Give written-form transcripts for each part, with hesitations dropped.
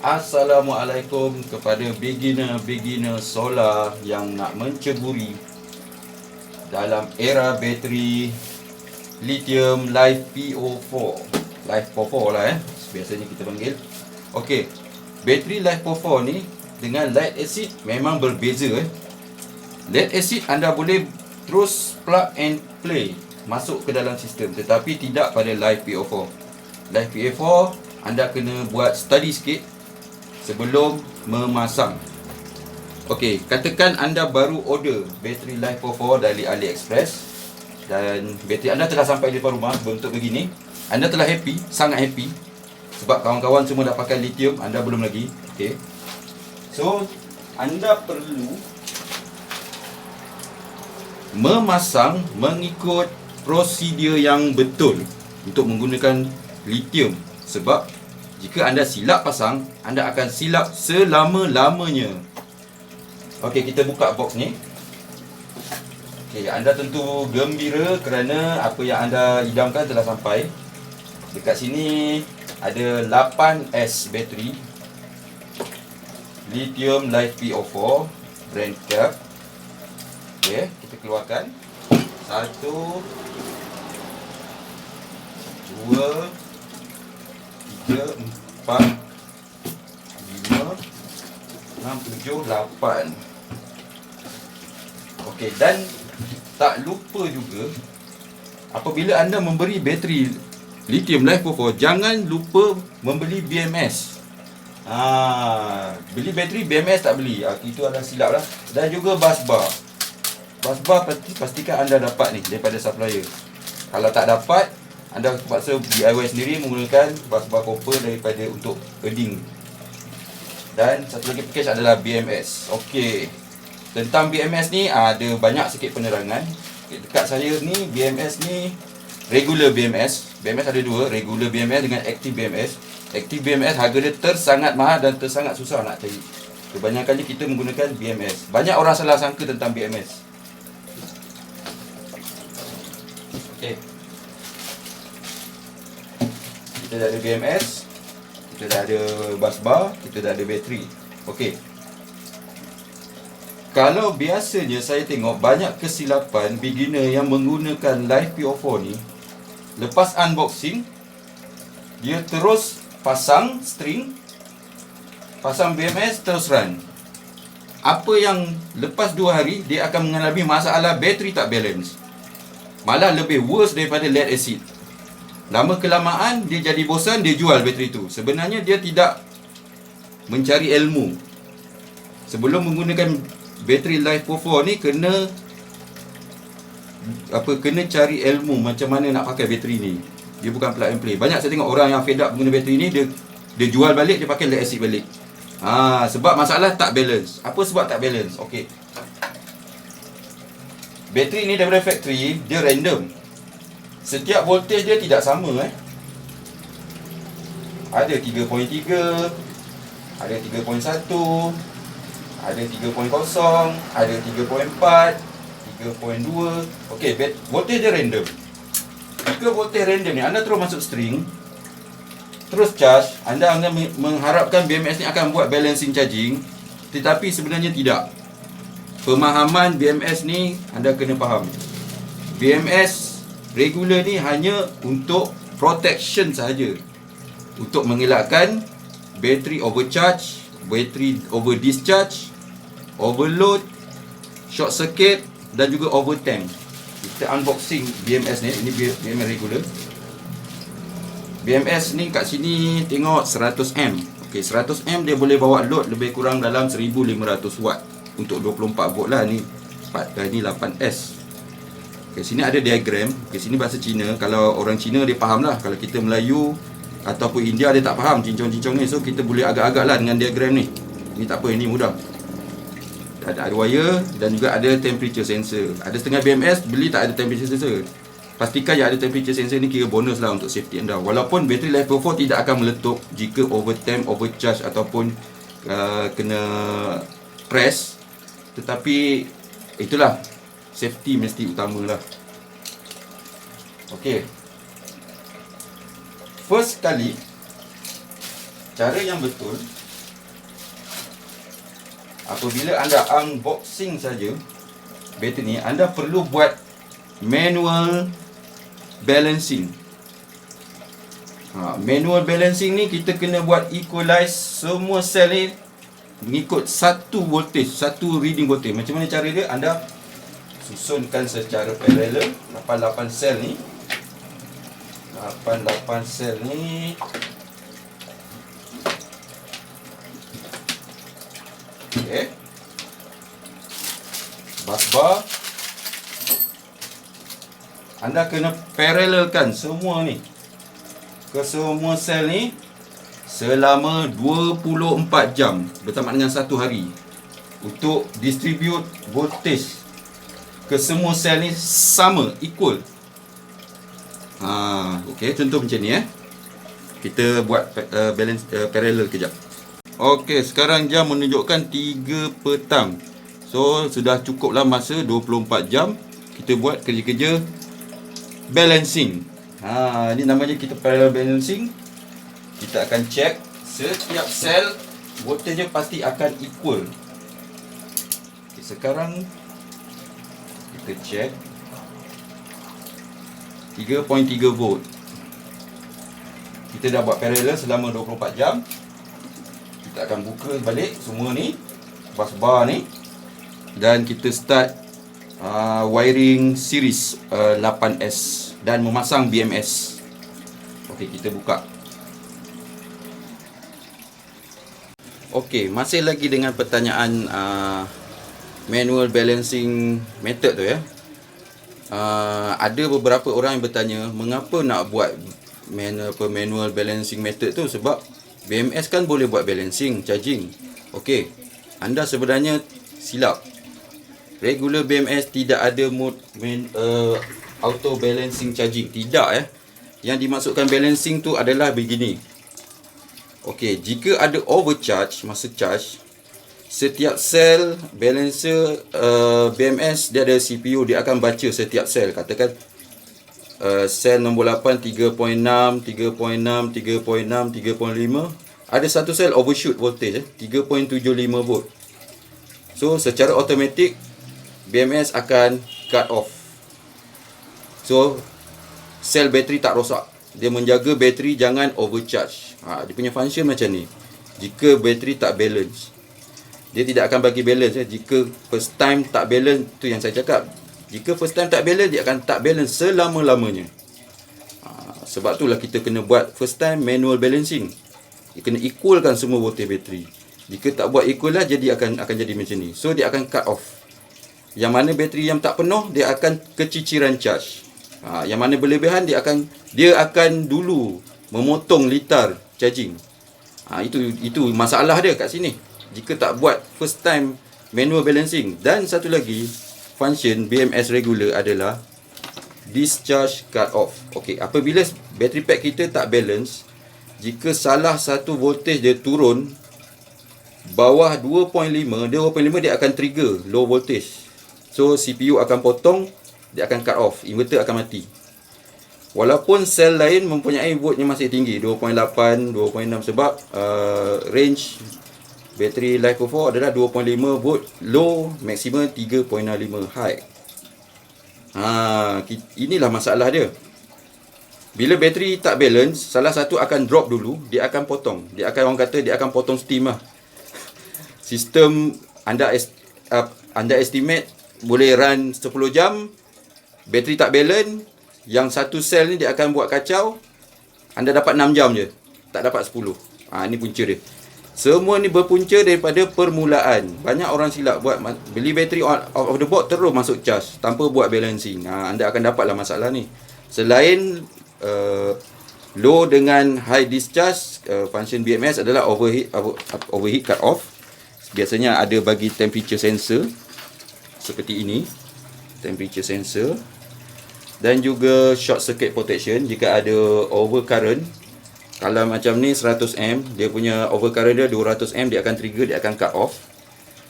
Assalamualaikum kepada beginner solar yang nak menceburi dalam era bateri lithium LiFePO4. LiFePO4 lah biasanya kita panggil. Okey, bateri LiFePO4 ni dengan lead acid memang berbeza. Lead acid anda boleh terus plug and play masuk ke dalam sistem, tetapi tidak pada LiFePO4. LiFePO4 anda kena buat study sikit sebelum memasang. Okey, katakan anda baru order bateri LiFePO4 dari AliExpress dan bateri anda telah sampai di depan rumah berbentuk begini. Anda telah happy, sangat happy sebab kawan-kawan semua dah pakai lithium, anda belum lagi. Okey. So, anda perlu memasang mengikut prosedur yang betul untuk menggunakan lithium, sebab jika anda silap pasang, anda akan silap selama-lamanya. Okey, kita buka box ni. Okey, anda tentu gembira kerana apa yang anda idamkan telah sampai. Dekat sini ada 8S bateri lithium LiFePO4 brand cap. Okey, kita keluarkan. 1 2 3, 4, 5, 6, 7, 8. Okey, dan tak lupa juga apabila anda memberi bateri lithium LiFePO4, jangan lupa membeli BMS. Beli bateri BMS tak beli. Itu adalah silap lah. Dan juga bus bar. Bus bar pastikan anda dapat ni daripada supplier. Kalau tak dapat, anda terpaksa DIY sendiri menggunakan bus bar copper daripada untuk earding. Dan satu lagi package adalah BMS. Okey. Tentang BMS ni ada banyak sikit penerangan. Dekat saya ni BMS ni regular BMS. BMS ada dua, regular BMS dengan active BMS. Active BMS harga dia tersangat mahal dan tersangat susah nak cari. Kebanyakannya kita menggunakan BMS. Banyak orang salah sangka tentang BMS. Okey. Kita dah ada BMS, kita dah ada bus bar, kita dah ada bateri. Okey. Kalau biasanya saya tengok banyak kesilapan beginner yang menggunakan LiFePO4 ni, lepas unboxing dia terus pasang string, pasang BMS, terus run. Apa yang lepas 2 hari dia akan mengalami masalah bateri tak balance. Malah lebih worse daripada lead acid. Lama kelamaan dia jadi bosan, dia jual bateri tu. Sebenarnya dia tidak mencari ilmu. Sebelum menggunakan bateri LiFePO4 ni kena cari ilmu macam mana nak pakai bateri ni. Dia bukan plug and play. Banyak saya tengok orang yang fed up guna bateri ni, dia jual balik, dia pakai lead acid balik. Sebab masalah tak balance. Apa sebab tak balance? Okey. Bateri ni daripada factory dia random. Setiap voltage dia tidak sama. Ada 3.3, ada 3.1, ada 3.0, ada 3.4, 3.2. Okey, voltage dia random. Jika voltage random ni anda terus masuk string, terus charge, anda akan mengharapkan BMS ni akan buat balancing charging, tetapi sebenarnya tidak. Pemahaman BMS ni anda kena faham. BMS regular ni hanya untuk protection sahaja, untuk mengelakkan bateri overcharge, bateri over discharge, overload, short circuit dan juga overtemp. Kita unboxing BMS ni. Ini BMS regular. BMS ni kat sini tengok 100 ampere. Okey, 100 ampere dia boleh bawa load lebih kurang dalam 1500 watt untuk 24 volt lah ni. 8S. Okey, sini ada diagram. Okey, sini bahasa Cina. Kalau orang Cina dia faham lah. Kalau kita Melayu ataupun India dia tak faham cincong-cincong ni. So kita boleh agak-agak lah dengan diagram ni. Ini tak apa, ini mudah. Ada wire dan juga ada temperature sensor. Ada setengah BMS beli tak ada temperature sensor. Pastikan yang ada temperature sensor ni kira bonus lah untuk safety anda. Walaupun bateri LiFePO4 tidak akan meletup jika overtemp, overcharge ataupun kena press, tetapi itulah, safety mesti utama lah. Okey. First kali, cara yang betul, apabila anda unboxing saja bateri ni, anda perlu buat manual balancing. Manual balancing ni kita kena buat equalize semua sel ni mengikut satu voltage, satu reading voltage. Macam mana cara dia? Anda susunkan secara paralel 88 sel ni. 88 sel ni. Okey. Busbar. Anda kena paralelkan semua ni ke semua sel ni selama 24 jam bersamaan dengan 1 hari untuk distribute voltage ke semua sel ni sama, equal. Okey, contoh macam ni kita buat balance parallel kejap. Okey, sekarang jam menunjukkan 3 petang. So sudah cukuplah masa 24 jam kita buat kerja-kerja balancing. Ini namanya kita parallel balancing. Kita akan check setiap sel voltage pasti akan equal. Okay, sekarang kita check 3.3 volt. Kita dah buat parallel selama 24 jam. Kita akan buka balik semua ni, busbar ni, dan kita start wiring series 8S dan memasang BMS. Okey, kita buka. Okey, masih lagi dengan pertanyaan manual balancing method tu ada beberapa orang yang bertanya mengapa nak buat manual balancing method tu, sebab BMS kan boleh buat balancing, charging. Okey, anda sebenarnya silap. Regular BMS tidak ada mode auto balancing charging. Tidak Yang dimaksudkan balancing tu adalah begini. Okey, jika ada overcharge masa charge, setiap sel balancer BMS dia ada CPU, dia akan baca setiap sel. Katakan sel nombor 8 3.6, 3.6, 3.6, 3.5. Ada satu sel overshoot voltage 3.75 volt. So secara automatik BMS akan cut off. So sel bateri tak rosak. Dia menjaga bateri jangan overcharge. Dia punya function macam ni. Jika bateri tak balance, dia tidak akan bagi balance. Jika first time tak balance, tu yang saya cakap. Jika first time tak balance, dia akan tak balance selama-lamanya. Sebab itulah kita kena buat first time manual balancing. Dia kena equalkan semua voltage bateri. Jika tak buat equal lah, jadi akan jadi macam ni. So dia akan cut off. Yang mana bateri yang tak penuh, dia akan keciciran charge. Yang mana berlebihan, dia akan dulu memotong litar charging. Itu masalah dia kat sini. Jika tak buat first time manual balancing. Dan satu lagi function BMS regular adalah discharge cut off. Okey, apabila battery pack kita tak balance, jika salah satu voltage dia turun bawah 2.5, dia akan trigger low voltage. So CPU akan potong, dia akan cut off, inverter akan mati. Walaupun sel lain mempunyai voltnya masih tinggi 2.8, 2.6 sebab range bateri LiFePO4 adalah 2.5 volt low, maksimum 3.65 high. Inilah masalah dia. Bila bateri tak balance, salah satu akan drop dulu, dia akan potong. Dia akan, orang kata dia akan potong steam lah. Sistem anda estimate boleh run 10 jam, bateri tak balance, yang satu sel ni dia akan buat kacau, anda dapat 6 jam je, tak dapat 10. Ni punca dia. Semua ni berpunca daripada permulaan. Banyak orang silap buat beli bateri out of the box terus masuk charge tanpa buat balancing. Anda akan dapatlah masalah ni. Selain low dengan high discharge, function BMS adalah overheat cut off. Biasanya ada bagi temperature sensor seperti ini, temperature sensor, dan juga short circuit protection jika ada overcurrent. Kalau macam ni 100A, dia punya overcurrent dia 200A, dia akan trigger, dia akan cut off.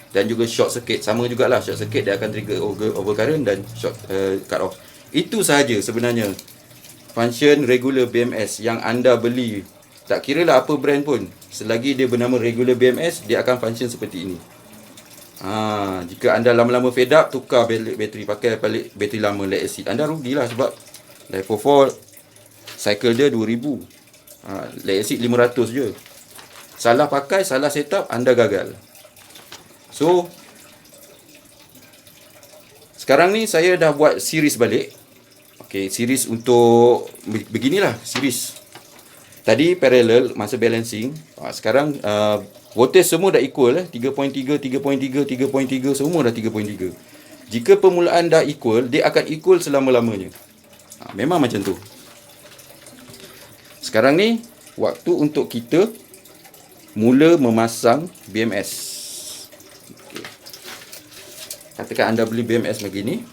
Dan juga short circuit, sama jugalah, short circuit dia akan trigger overcurrent dan cut off. Itu sahaja sebenarnya function regular BMS yang anda beli. Tak kira lah apa brand pun, selagi dia bernama regular BMS, dia akan function seperti ini. Jika anda lama-lama fed up, tukar bateri, pakai balik bateri lama lead acid. Anda rugilah sebab LiFePO 4 cycle dia 2000. Lead acid 500 je. Salah pakai, salah setup, anda gagal. So sekarang ni saya dah buat series balik. Okey, series untuk beginilah series. Tadi parallel masa balancing. Sekarang voltage semua dah equal 3.3, 3.3, 3.3, semua dah 3.3. Jika permulaan dah equal, dia akan equal selama-lamanya. Memang macam tu. Sekarang ni waktu untuk kita mula memasang BMS. Okay. Katakan anda beli BMS begini.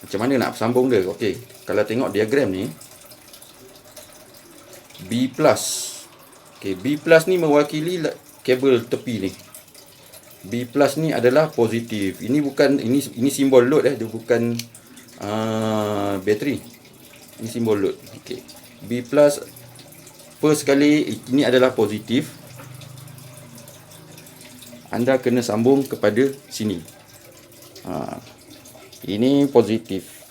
Macam mana nak sambung dia? Okey, kalau tengok diagram ni B+. Okey, B+ ni mewakili kabel tepi ni. B+ ni adalah positif. Ini bukan ini simbol load dia bukan bateri. Ini simbol load. Okey. B+ per sekali ini adalah positif. Anda kena sambung kepada sini. Ini positif.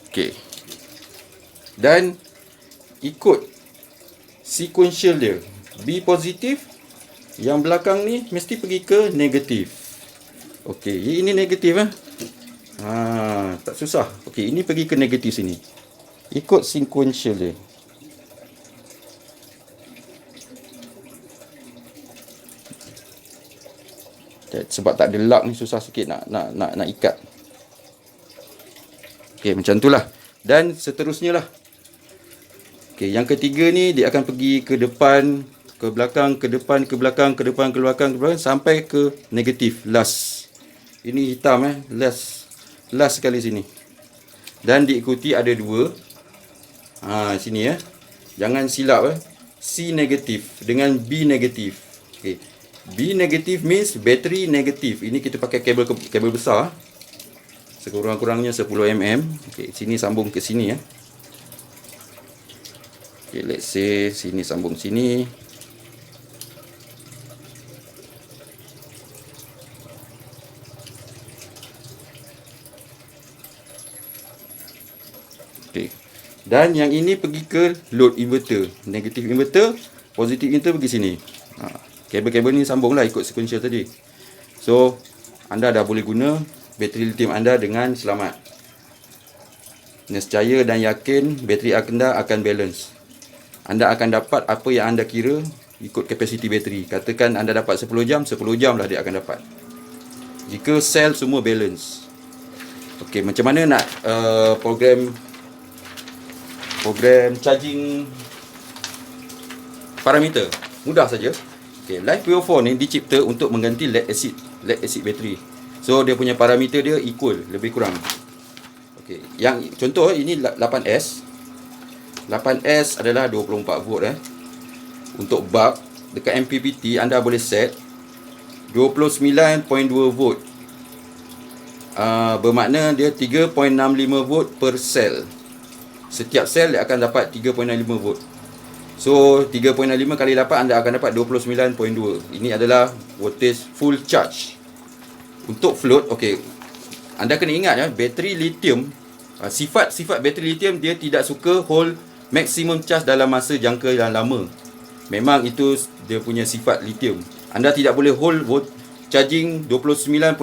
Okey. Dan ikut sequential dia. B positif, yang belakang ni mesti pergi ke negatif. Okey, ini negatif tak susah. Okey, ini pergi ke negatif sini. Ikut sequential dia. Sebab tak ada lock ni susah sikit nak ikat. Okey, macam itulah. Dan seterusnya lah. Okey, yang ketiga ni dia akan pergi ke depan, ke belakang, ke depan, ke belakang, ke depan, ke belakang, ke belakang sampai ke negatif last. Ini hitam last sekali sini. Dan diikuti ada dua. Sini Jangan silap C negatif dengan B negatif. Okey. B negatif means battery negatif. Ini kita pakai kabel besar. Sekurang-kurangnya 10 mm. Okey, sini sambung ke sini Okey, let's say sini sambung sini. Okey. Dan yang ini pergi ke load inverter. Negatif inverter, positif inverter pergi sini. Kabel-kabel ni sambunglah ikut sequential tadi. So, anda dah boleh guna bateri lithium anda dengan selamat. Nescaya dan yakin bateri anda akan balance. Anda akan dapat apa yang anda kira ikut kapasiti bateri. Katakan anda dapat 10 jam, 10 jam lah dia akan dapat. Jika sel semua balance. Okey, macam mana nak program charging parameter? Mudah saja. Okay, LiFePO 4 ni dicipta untuk mengganti lead acid battery. So dia punya parameter dia equal, lebih kurang. Okey, yang contoh ini 8S. 8S adalah 24 volt Untuk bulb dekat MPPT anda boleh set 29.2 volt. Bermakna dia 3.65 volt per sel. Setiap sel dia akan dapat 3.65 volt. So 3.65 kali 8 anda akan dapat 29.2. Ini adalah voltage full charge. Untuk float, okey. Anda kena ingat bateri lithium, sifat bateri lithium dia tidak suka hold maximum charge dalam masa jangka yang lama. Memang itu dia punya sifat lithium. Anda tidak boleh hold charging 29.2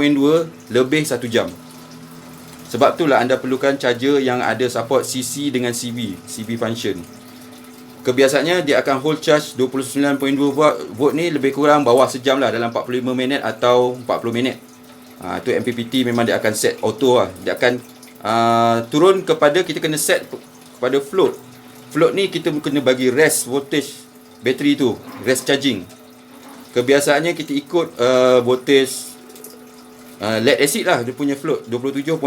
lebih 1 jam. Sebab itulah anda perlukan charger yang ada support CC dengan CB function. Kebiasaannya dia akan hold charge 29.2 volt ni lebih kurang bawah sejam lah, dalam 45 minit atau 40 minit. Itu MPPT memang dia akan set auto lah. Dia akan turun kepada, kita kena set kepada float. Float ni kita kena bagi rest voltage bateri tu, rest charging. Kebiasaannya kita ikut voltage lead acid lah, dia punya float 27.5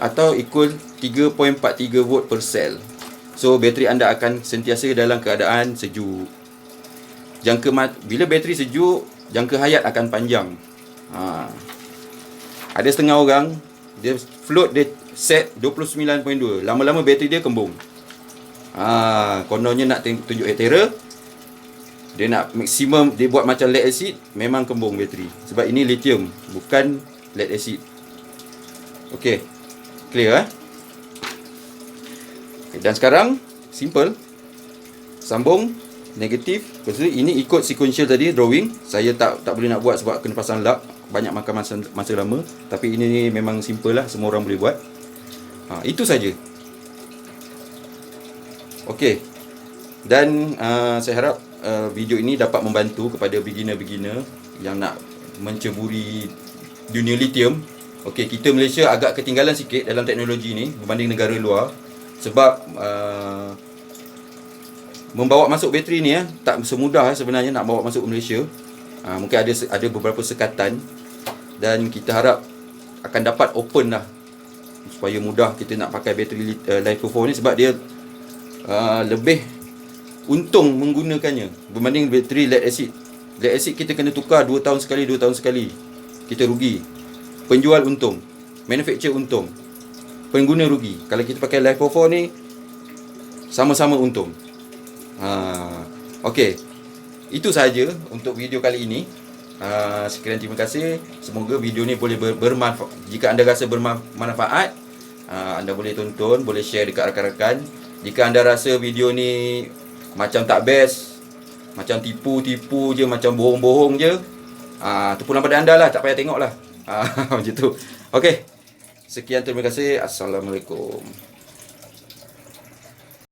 atau equal 3.43 volt per sel. So bateri anda akan sentiasa dalam keadaan sejuk. Bila bateri sejuk, jangka hayat akan panjang. Ada setengah orang dia float dia set 29.2, lama-lama bateri dia kembung. Kononnya nak tunjuk hetera, dia nak maksimum, dia buat macam lead acid, memang kembung bateri. Sebab ini lithium, bukan lead acid. Okey, clear Okay, dan sekarang simple, sambung negatif. Lepas tu ini ikut sequential tadi drawing. Saya tak boleh nak buat sebab kena pasang lock, banyak makan masa lama. Tapi ini memang simple lah, semua orang boleh buat. Itu saja. Okey. Dan saya harap video ini dapat membantu kepada beginner-beginner yang nak menceburi dunia lithium. Okey, kita Malaysia agak ketinggalan sikit dalam teknologi ni berbanding negara luar. Sebab membawa masuk bateri ni tak semudah sebenarnya nak bawa masuk ke Malaysia. Mungkin ada beberapa sekatan, dan kita harap akan dapat open lah supaya mudah kita nak pakai bateri LiFePO4 ni, sebab dia lebih untung menggunakannya berbanding bateri lead acid. Lead acid kita kena tukar 2 tahun sekali, kita rugi. Penjual untung, manufacturer untung, pengguna rugi. Kalau kita pakai LiFePO4 ni, sama-sama untung. Okey, itu sahaja untuk video kali ini. Sekian terima kasih. Semoga video ni boleh bermanfaat. Jika anda rasa bermanfaat, anda boleh tonton, boleh share dekat rakan-rakan. Jika anda rasa video ni macam tak best, macam tipu-tipu je, macam bohong-bohong je, terpulang pada anda lah, tak payah tengok lah. Macam tu. Okey, sekian terima kasih. Assalamualaikum.